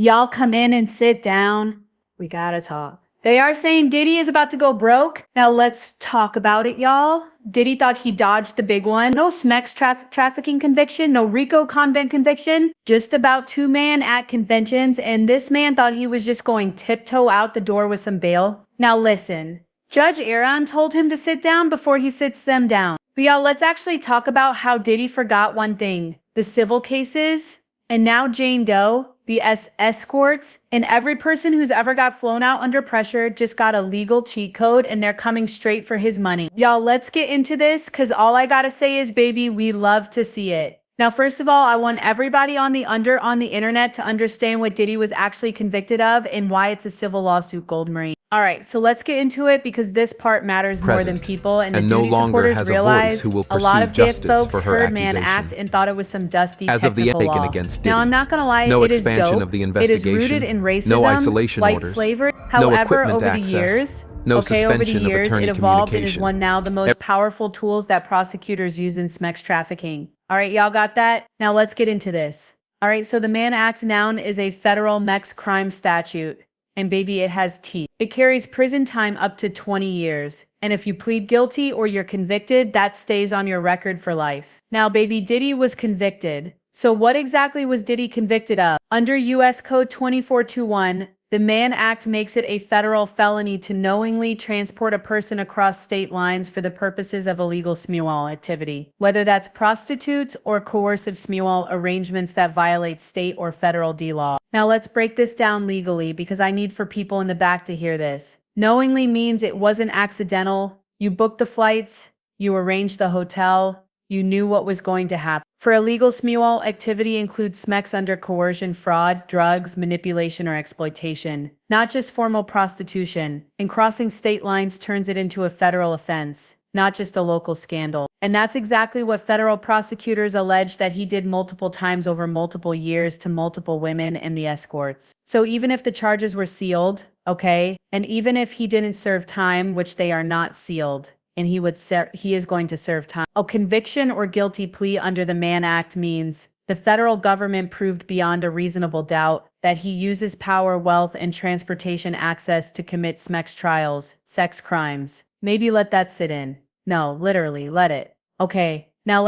Y'all come in and sit down. We gotta talk. They are saying Diddy is about to go broke. Now let's talk about it, y'all. Diddy thought he dodged the big one. No SMEX trafficking conviction, no RICO convent conviction, just about two-man at conventions, and this man thought he was just going tiptoe out the door with some bail. Now listen, Judge Aaron told him to sit down before he sits them down. But y'all, let's actually talk about how Diddy forgot one thing. The civil cases, and now Jane Doe, the escorts, and every person who's ever got flown out under pressure just got a legal cheat code and they're coming straight for his money. Y'all, let's get into this because all I gotta say is, baby, we love to see it. Now, first of all, I want everybody on the internet to understand what Diddy was actually convicted of and why it's a civil lawsuit, Gold Marine. All right, so let's get into it because this part matters more than people, and the Diddy supporters realize a lot of DIF folks heard Man Act and thought it was some dusty technical law. Now, I'm not gonna lie, it is dope. It is rooted in racism, white slavery. However, over the years, it evolved and is one now the most powerful tools that prosecutors use in SMEX trafficking. All right, y'all got that? Now let's get into this. All right, so the Mann Act noun is a federal MEX crime statute. And baby, it has teeth. It carries prison time up to 20 years. And if you plead guilty or you're convicted, that stays on your record for life. Now, baby, Diddy was convicted. So what exactly was Diddy convicted of? Under U.S. Code 2421, the Mann Act makes it a federal felony to knowingly transport a person across state lines for the purposes of illegal SMUAL activity, whether that's prostitutes or coercive SMUAL arrangements that violate state or federal D law. Now let's break this down legally because I need for people in the back to hear this. Knowingly means it wasn't accidental. You booked the flights, you arranged the hotel, you knew what was going to happen. For illegal SMUAL, activity includes SMEX under coercion, fraud, drugs, manipulation, or exploitation, not just formal prostitution. And crossing state lines turns it into a federal offense, not just a local scandal. And that's exactly what federal prosecutors allege that he did multiple times over multiple years to multiple women and the escorts. So even if the charges were sealed, okay, and even if he didn't serve time, which they are not sealed, and he is going to serve time. A conviction or guilty plea under the Mann Act means the federal government proved beyond a reasonable doubt that he uses power, wealth, and transportation access to commit SMEX trials, sex crimes. Maybe let that sit in. No, literally, let it. Okay, now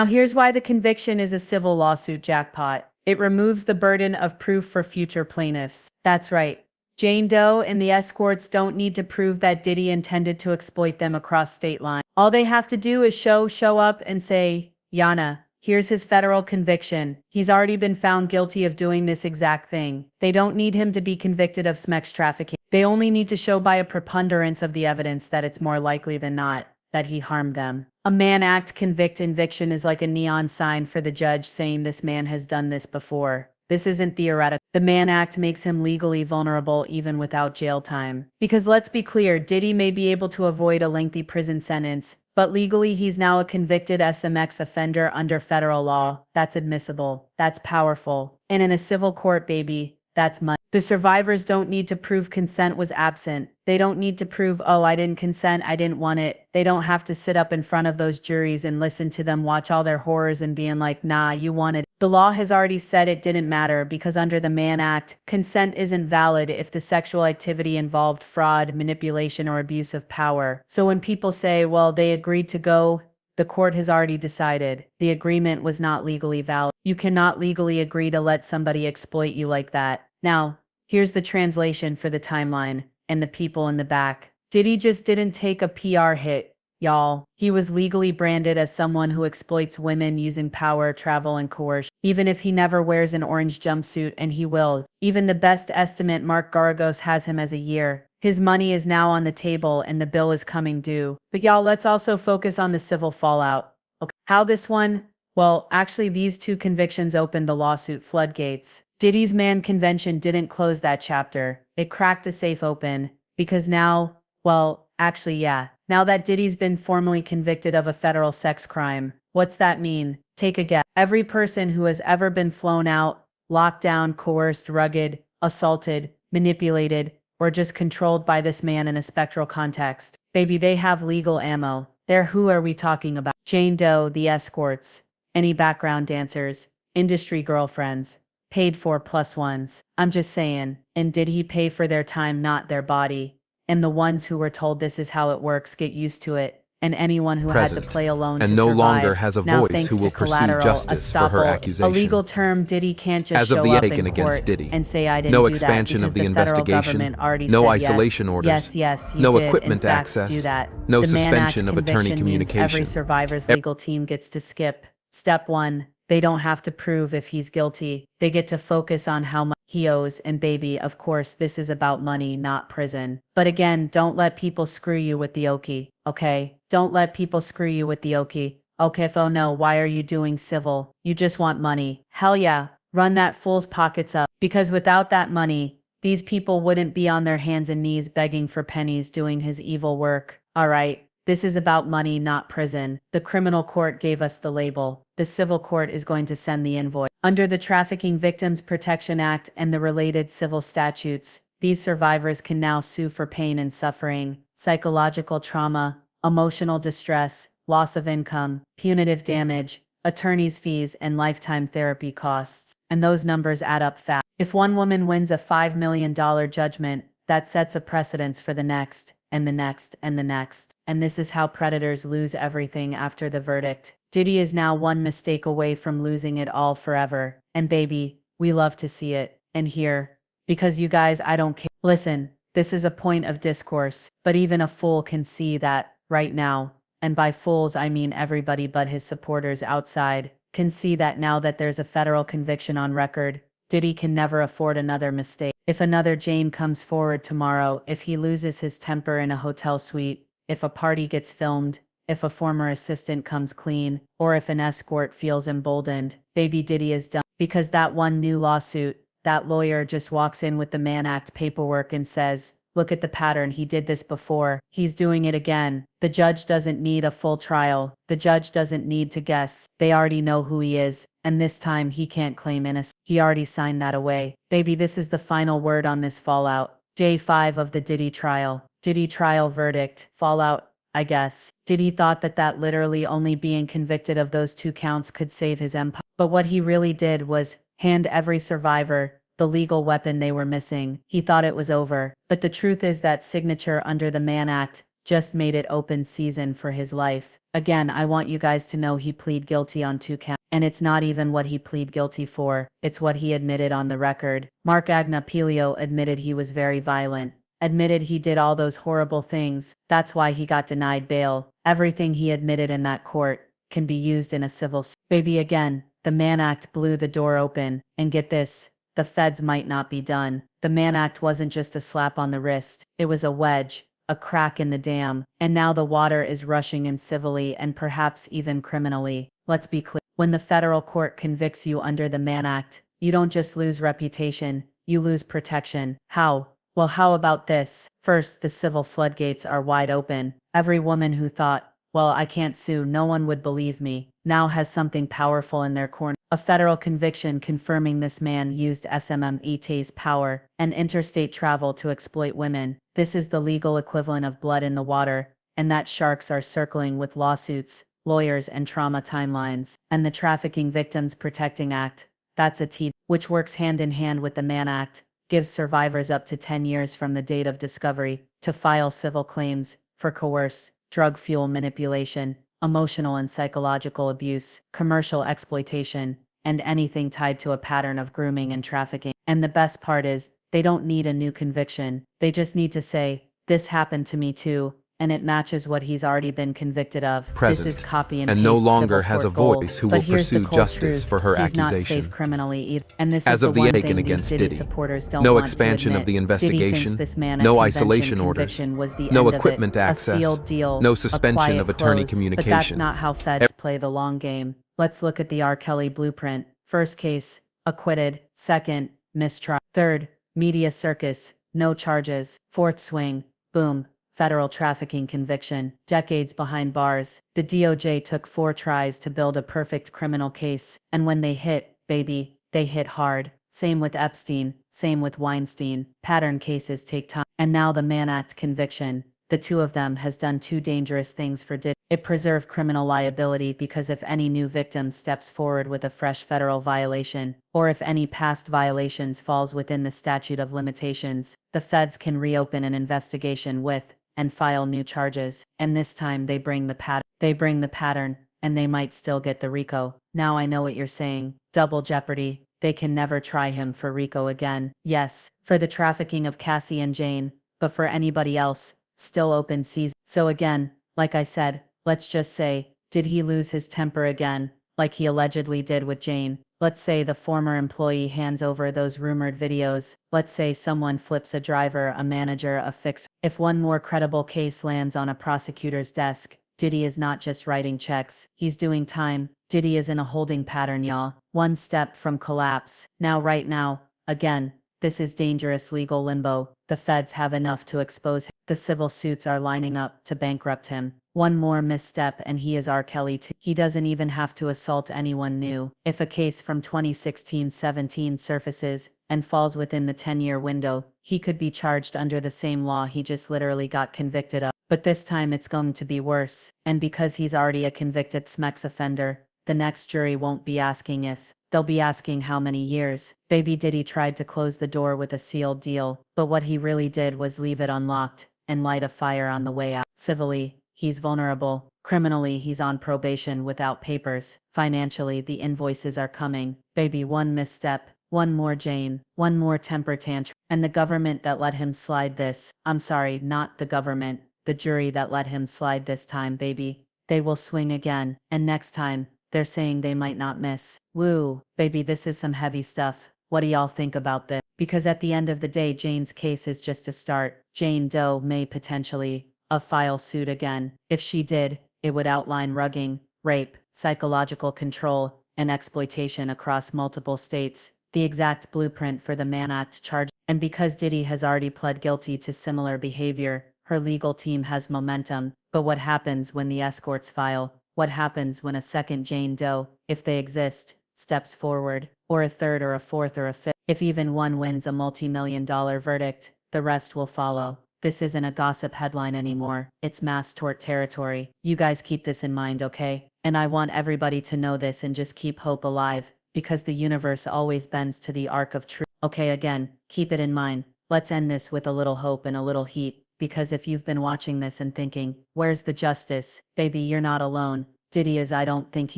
here's why the conviction is a civil lawsuit jackpot. It removes the burden of proof for future plaintiffs. That's right. Jane Doe and the escorts don't need to prove that Diddy intended to exploit them across state lines. All they have to do is show up and say, Yana, here's his federal conviction. He's already been found guilty of doing this exact thing. They don't need him to be convicted of SMEX trafficking. They only need to show by a preponderance of the evidence that it's more likely than not that he harmed them. A Mann Act conviction is like a neon sign for the judge saying this man has done this before. This isn't theoretical. The Mann Act makes him legally vulnerable even without jail time. Because let's be clear, Diddy may be able to avoid a lengthy prison sentence, but legally he's now a convicted SMX offender under federal law. That's admissible. That's powerful. And in a civil court, baby, that's money. The survivors don't need to prove consent was absent. They don't need to prove, oh, I didn't consent, I didn't want it. They don't have to sit up in front of those juries and listen to them watch all their horrors and being like, nah, you wanted. The law has already said it didn't matter because under the Mann Act, consent isn't valid if the sexual activity involved fraud, manipulation, or abuse of power. So when people say, well, they agreed to go, the court has already decided the agreement was not legally valid. You cannot legally agree to let somebody exploit you like that. Now, here's the translation for the timeline and the people in the back. Diddy just didn't take a PR hit, y'all. He was legally branded as someone who exploits women using power, travel, and coercion. Even if he never wears an orange jumpsuit, and he will. Even the best estimate, Mark Garagos, has him as a year. His money is now on the table and the bill is coming due. But y'all, let's also focus on the civil fallout. Okay. How this one? Well, actually, these two convictions opened the lawsuit floodgates. Diddy's Mann convention didn't close that chapter. It cracked the safe open because now, well, actually, yeah. Now that Diddy's been formally convicted of a federal sex crime, what's that mean? Take a guess. Every person who has ever been flown out, locked down, coerced, rugged, assaulted, manipulated, or just controlled by this man in a spectral context. Baby, they have legal ammo. Who are we talking about? Jane Doe, the escorts, any background dancers, industry girlfriends, paid for plus ones. I'm just saying. And did he pay for their time, not their body? And the ones who were told this is how it works get used to it. And anyone who had to play alone and to no survive. longer has a Now, voice thanks who to will pursue collateral, justice for her estoppel, accusation. a legal term, Diddy can't just As of show the up taken in against court Diddy, and say I didn't no do expansion that of the because federal investigation, government already no said isolation yes. orders, Yes, you no did, equipment in fact, access, do that. no The Mann Act suspension of attorney conviction means every communication. survivor's legal team gets to skip step 1. They don't have to prove if he's guilty. They get to focus on how much he owes, and baby, of course, this is about money, not prison. But again, don't let people screw you with the okie, okay? Don't let people screw you with the okie. Okay, oh no, why are you doing civil? You just want money. Hell yeah, run that fool's pockets up. Because without that money, these people wouldn't be on their hands and knees begging for pennies doing his evil work. All right, this is about money, not prison. The criminal court gave us the label. The civil court is going to send the invoice. Under the Trafficking Victims Protection Act and the related civil statutes, these survivors can now sue for pain and suffering, psychological trauma, emotional distress, loss of income, punitive damage, attorney's fees, and lifetime therapy costs. And those numbers add up fast. If one woman wins a $5 million judgment, that sets a precedence for the next, and the next, and the next. And this is how predators lose everything after the verdict. Diddy is now one mistake away from losing it all forever. And baby, we love to see it, and hear. Because you guys, I don't care. Listen, this is a point of discourse, but even a fool can see that, right now. And by fools I mean everybody but his supporters outside, can see that now that there's a federal conviction on record, Diddy can never afford another mistake. If another Jane comes forward tomorrow, if he loses his temper in a hotel suite, if a party gets filmed, if a former assistant comes clean, or if an escort feels emboldened, baby Diddy is done. Because that one new lawsuit, that lawyer just walks in with the Mann Act paperwork and says, look at the pattern, he did this before, he's doing it again. The judge doesn't need a full trial. The judge doesn't need to guess. They already know who he is, and this time he can't claim innocence. He already signed that away. Baby, this is the final word on this fallout. Day 5 of the Diddy trial. Diddy trial verdict. Fallout, I guess. Diddy thought that literally only being convicted of those 2 counts could save his empire. But what he really did was hand every survivor the legal weapon they were missing. He thought it was over. But the truth is that signature under the Mann Act just made it open season for his life. Again, I want you guys to know he pleaded guilty on 2 counts. And it's not even what he pleaded guilty for, it's what he admitted on the record. Mark Agnapilio admitted he was very violent, admitted he did all those horrible things. That's why he got denied bail. Everything he admitted in that court can be used in a civil suit. Baby, again, the Mann Act blew the door open. And get this, the feds might not be done. The Mann Act wasn't just a slap on the wrist, it was a wedge, a crack in the dam. And now the water is rushing in civilly and perhaps even criminally. Let's be clear. When the federal court convicts you under the Mann Act, you don't just lose reputation, you lose protection. How? Well, how about this? First, the civil floodgates are wide open. Every woman who thought, well, I can't sue, no one would believe me, now has something powerful in their corner. A federal conviction confirming this man used SMMET's power and interstate travel to exploit women. This is the legal equivalent of blood in the water, and that sharks are circling with lawsuits, lawyers, and trauma timelines. And the Trafficking Victims Protecting Act, that's a T, which works hand in hand with the Mann Act, gives survivors up to 10 years from the date of discovery to file civil claims for coerce, drug fuel manipulation, emotional and psychological abuse, commercial exploitation, and anything tied to a pattern of grooming and trafficking. And the best part is, they don't need a new conviction. They just need to say, this happened to me too, and it matches what he's already been convicted of. Present, this is copy and and paste no longer civil has a court gold. voice who But will here's the pursue cold justice truth. for her He's not accusation. safe criminally either. And this As is the of the one taken thing these against Diddy Diddy, supporters don't no want expansion to of the admit. Diddy thinks investigation, this Mann no Act isolation convention orders, conviction was the no end of equipment it, access, a sealed deal, no a suspension quiet of attorney close. But that's communication. not how feds play the long game. Let's look at the R. Kelly blueprint. First case, acquitted. Second, mistrial. Third, media circus, no charges. Fourth swing, boom, federal trafficking conviction. Decades behind bars. The DOJ took 4 tries to build a perfect criminal case, and when they hit, baby, they hit hard. Same with Epstein, same with Weinstein. Pattern cases take time. And now the Mann Act conviction. The 2 of them has done 2 dangerous things for Diddy. It preserves criminal liability because if any new victim steps forward with a fresh federal violation, or if any past violations falls within the statute of limitations, the feds can reopen an investigation with and file new charges. And this time they bring the pattern, and they might still get the RICO. Now I know what you're saying. Double jeopardy. They can never try him for RICO again. Yes, for the trafficking of Cassie and Jane, but for anybody else, still open season. So again, like I said, let's just say, did he lose his temper again, like he allegedly did with Jane? Let's say the former employee hands over those rumored videos. Let's say someone flips a driver, a manager, a fixer. If one more credible case lands on a prosecutor's desk, Diddy is not just writing checks, he's doing time. Diddy is in a holding pattern, y'all. One step from collapse. Now, right now, again, this is dangerous legal limbo. The feds have enough to expose him. The civil suits are lining up to bankrupt him. One more misstep and he is R. Kelly too. He doesn't even have to assault anyone new. If a case from 2016-17 surfaces and falls within the 10-year window, he could be charged under the same law he just literally got convicted of. But this time it's going to be worse. And because he's already a convicted SMEX offender, the next jury won't be asking if, they'll be asking how many years. Baby Diddy tried to close the door with a sealed deal, but what he really did was leave it unlocked and light a fire on the way out. Civilly, he's vulnerable. Criminally, he's on probation without papers. Financially, the invoices are coming. Baby, one misstep, one more Jane, one more temper tantrum. And the government that let him slide this, I'm sorry, not the government, the jury that let him slide this time, baby. They will swing again, and next time, they're saying they might not miss. Woo, baby, this is some heavy stuff. What do y'all think about this? Because at the end of the day, Jane's case is just a start. Jane Doe may potentially file suit again. If she did, it would outline rugging, rape, psychological control, and exploitation across multiple states. The exact blueprint for the Mann Act charge. And because Diddy has already pled guilty to similar behavior, her legal team has momentum. But what happens when the escorts file? What happens when a second Jane Doe, if they exist, steps forward, or a third or a fourth or a fifth? If even one wins a multi-million-dollar verdict, the rest will follow. This isn't a gossip headline anymore. It's mass tort territory. You guys keep this in mind, okay? And I want everybody to know this and just keep hope alive, because the universe always bends to the arc of truth. Okay, again, keep it in mind. Let's end this with a little hope and a little heat. Because if you've been watching this and thinking, where's the justice? Baby, you're not alone. Diddy is I don't think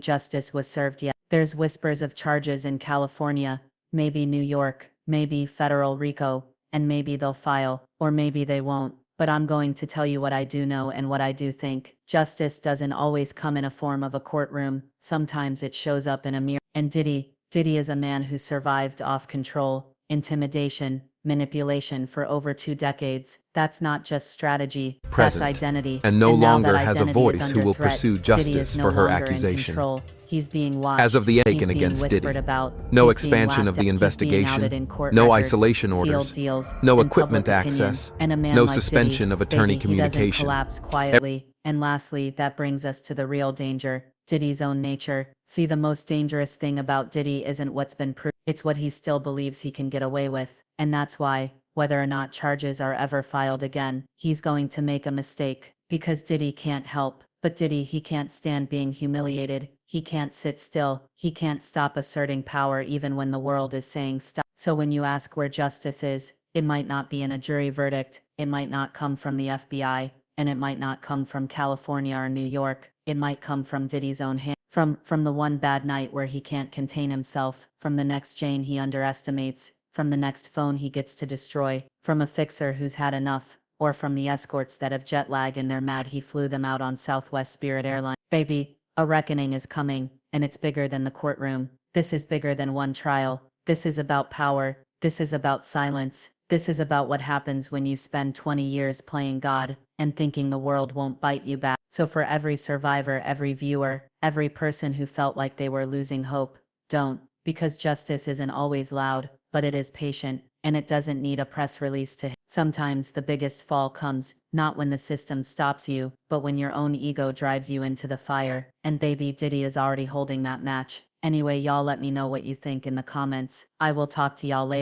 justice was served yet. There's whispers of charges in California, maybe New York, maybe federal RICO, and maybe they'll file, or maybe they won't. But I'm going to tell you what I do know and what I do think. Justice doesn't always come in a form of a courtroom. Sometimes it shows up in a mirror. And Diddy is a man who survived off control, intimidation, manipulation for over 2 decades. That's not just strategy, that's identity. And no now longer that has a identity is voice under who will threat, pursue Diddy is justice no for her longer in accusation. control. He's being watched. As of the He's Aiken being against whispered Diddy, about. no He's being expansion of laughed the at. He's being outed investigation, in court no records, isolation sealed orders, deals, no and equipment public opinion. access, And a man no like suspension Diddy, of attorney baby, he doesn't communication. collapse quietly. And lastly, that brings us to the real danger. Diddy's own nature. See, the most dangerous thing about Diddy isn't what's been proved, it's what he still believes he can get away with. And that's why, whether or not charges are ever filed again, he's going to make a mistake. Because Diddy can't help. But Diddy, he can't stand being humiliated. He can't sit still. He can't stop asserting power even when the world is saying stop. So when you ask where justice is, it might not be in a jury verdict. It might not come from the FBI. And it might not come from California or New York. It might come from Diddy's own hand. From the one bad night where he can't contain himself. From the next Jane he underestimates. From the next phone he gets to destroy. From a fixer who's had enough. Or from the escorts that have jet lag and they're mad he flew them out on Southwest Spirit Airlines. Baby, a reckoning is coming, and it's bigger than the courtroom. This is bigger than one trial. This is about power. This is about silence. This is about what happens when you spend 20 years playing God and thinking the world won't bite you back. So for every survivor, every viewer, every person who felt like they were losing hope, don't. Because justice isn't always loud, but it is patient. And it doesn't need a press release to hit. Sometimes the biggest fall comes, not when the system stops you, but when your own ego drives you into the fire. And baby Diddy is already holding that match. Anyway, y'all let me know what you think in the comments. I will talk to y'all later.